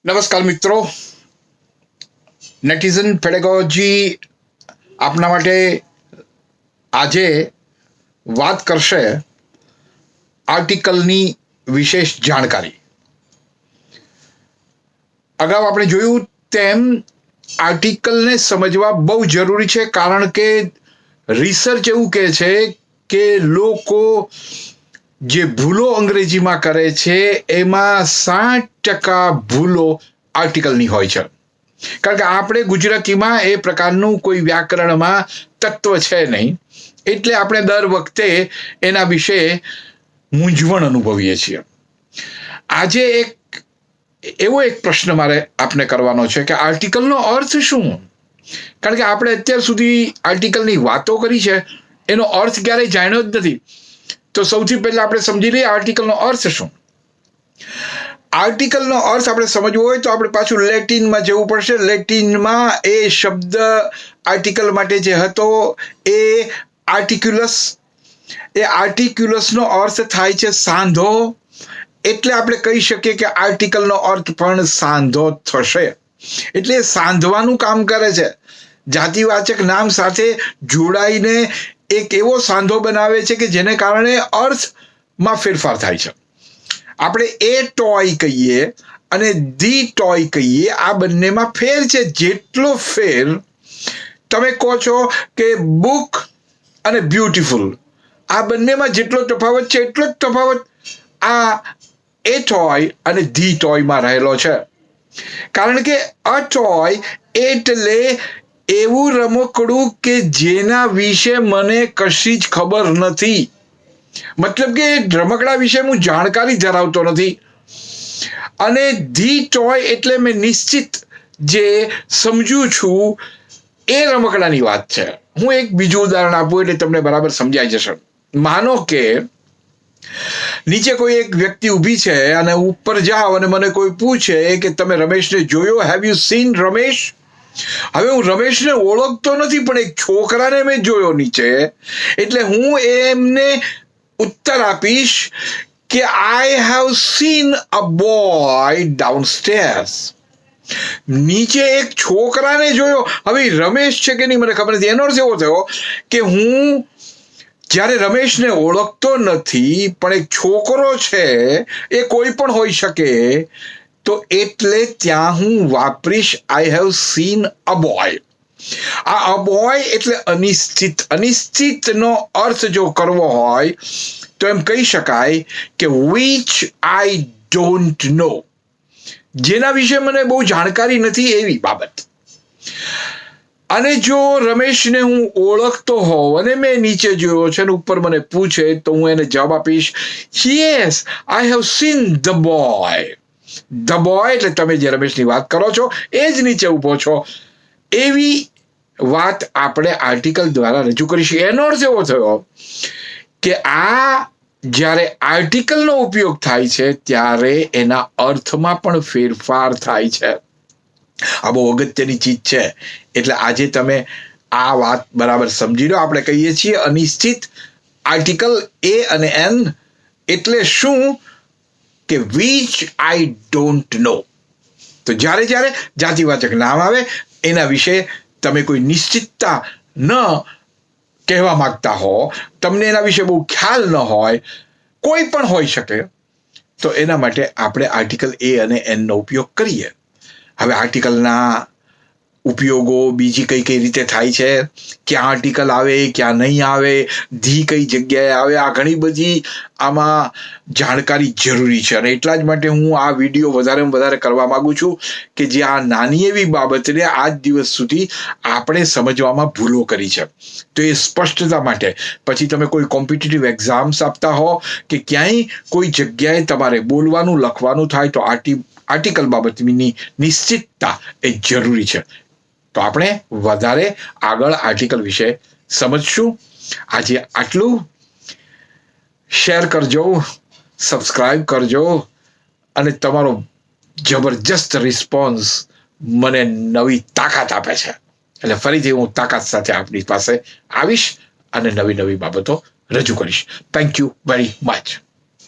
નમસ્કાર મિત્રો, નેટિઝન પેડેગોજી આપના માટે આજે વાત કરશે આર્ટિકલની વિશેષ જાણકારી. અગાઉ આપણે જોયું તેમ આર્ટિકલને સમજવા બહુ જરૂરી છે, કારણ કે રિસર્ચ એવું કહે છે કે લોકો જે ભૂલો અંગ્રેજીમાં કરે છે એમાં 60% ભૂલો આર્ટિકલની હોય છે. કારણ કે આપણે ગુજરાતીમાં એ પ્રકારનું કોઈ વ્યાકરણમાં તત્વ છે નહીં, એટલે આપણે દર વખતે એના વિશે મૂંઝવણ અનુભવીએ છીએ. આજે એવો એક પ્રશ્ન મારે આપને કરવાનો છે કે આર્ટિકલનો અર્થ શું? કારણ કે આપણે અત્યાર સુધી આર્ટિકલની વાતો કરી છે, એનો અર્થ ક્યારેય જાણ્યો જ નથી. તો સૌથી પહેલા આપણે સમજી લઈએ આર્ટિકલનો અર્થ શું. આર્ટિકલનો અર્થ આપણે સમજવો હોય તો આપણે પાછું લેટિનમાં જવું પડશે. લેટિનમાં એ શબ્દ આર્ટિકલ માટે જે હતો એ આર્ટિક્યુલસ, એ આર્ટિક્યુલસનો અર્થ થાય છે સાંધો. એટલે આપણે કહી શકીએ કે આર્ટિકલનો અર્થ પણ સાંધો થશે. એટલે સાંધવાનું કામ કરે છે, જાતિવાચક નામ સાથે જોડાઈને એક એવો સાંધો બનાવે છે કે જેને કારણે અર્થમાં ફેરફાર થાય છે. આપણે એ ટોય કહીએ અને ધી ટોય કહીએ, આ બંનેમાં ફેર છે. જેટલો ફેર તમે કહો છો કે બુક અને બ્યુટીફુલ, આ બંનેમાં જેટલો તફાવત છે એટલો જ તફાવત આ એ ટોય અને ધી ટોયમાં રહેલો છે. કારણ કે અ ટોય એટલે એવું રમકડું કે જેના વિશે મને કશી જ ખબર નથી. મતલબ કે રમકડા વિશે હું જાણકારી ધરાવતો નથી. અને ધી ટોય એટલે મેં નિશ્ચિત જે સમજું છું એ રમકડાની વાત છે. હું એક બીજું ઉદાહરણ આપું એટલે તમને બરાબર સમજાઈ જશે. માનો કે નીચે કોઈ એક વ્યક્તિ ઊભી છે અને ઉપર જાઓ અને મને કોઈ પૂછે કે તમે રમેશને જોયો, હેવ યુ સીન રમેશ? હવે હું રમેશને ઓળખતો નથી, પણ એક છોકરાને મેં જોયો નીચે, એટલે હું એમને ઉત્તર આપીશ કે I have seen a boy downstairs. નીચે એક છોકરાને જોયો. હવે રમેશ છે કે નહીં મને ખબર નથી. એનો અર્થ એવો થયો કે હું જ્યારે રમેશને ઓળખતો નથી પણ એક છોકરો છે, એ કોઈ પણ હોઈ શકે, તો એટલે ત્યાં હું વાપરીશ આઈ હેવ સીન અ બોય. આ અ બોય એટલે અનિશ્ચિત. અનિશ્ચિતનો અર્થ જો કરવો હોય તો એમ કહી શકાય કે વિચ આઈ ડોન્ટ નો, જેના વિશે મને બહુ જાણકારી નથી એવી બાબત. અને જો રમેશને હું ઓળખતો હોઉં અને મેં નીચે જોયો છે અને ઉપર મને પૂછે તો હું એને જવાબ આપીશ yes I have seen the boy. The boy એટલે તમે જે રમેશની વાત કરો છો એ જ નીચે ઊભો છો, એવી વાત આપણે આર્ટિકલ દ્વારા રજૂ કરીશું. એનો અર્થ એવો થયો કે આ જ્યારે આર્ટિકલનો ઉપયોગ થાય છે ત્યારે એના અર્થમાં પણ ફેરફાર થાય છે. આ બહુ અગત્યની ચીજ છે. એટલે આજે તમે આ વાત બરાબર સમજી લો. આપણે કહીએ છીએ અનિશ્ચિત આર્ટિકલ એ અને એન એટલે શું કે વિચ આઈ ડોન્ટ નો. તો જ્યારે જ્યારે જાતિવાચક નામ આવે એના વિશે તમે કોઈ નિશ્ચિતતા ન કહેવા માંગતા હો, તમને એના વિશે બહુ ખ્યાલ ન હોય, કોઈ પણ હોઈ શકે, તો એના માટે આપણે આર્ટિકલ એ અને એનનો ઉપયોગ કરીએ. હવે આર્ટિકલના ઉપયોગો બીજી કઈ કઈ રીતે થાય છે, ક્યાં આર્ટિકલ આવે ક્યાં નહીં આવે, ધી કઈ જગ્યાએ આવે, આ ઘણી બધી આમાં જાણકારી જરૂરી છે. અને એટલા જ માટે હું આ વિડીયો વધારેમાં વધારે કરવા માગું છું કે જે આ નાની એવી બાબતને આજ દિવસ સુધી આપણે સમજવામાં ભૂલો કરી છે. તો એ સ્પષ્ટતા માટે પછી તમે કોઈ કોમ્પિટિટિવ એક્ઝામ્સ આપતા હો કે ક્યાંય કોઈ જગ્યાએ તમારે બોલવાનું લખવાનું થાય તો આર્ટિકલ બાબતની નિશ્ચિતતા એ જરૂરી છે. તો આપણે વધારે આગળ આર્ટિકલ વિશે સમજશું. આજે આટલું. શેર કરજો, સબસ્ક્રાઇબ કરજો, અને તમારો જબરજસ્ત રિસ્પોન્સ મને નવી તાકાત આપે છે. એટલે ફરીથી હું તાકાત સાથે આપની પાસે આવીશ અને નવી નવી બાબતો રજૂ કરીશ. Thank you very much.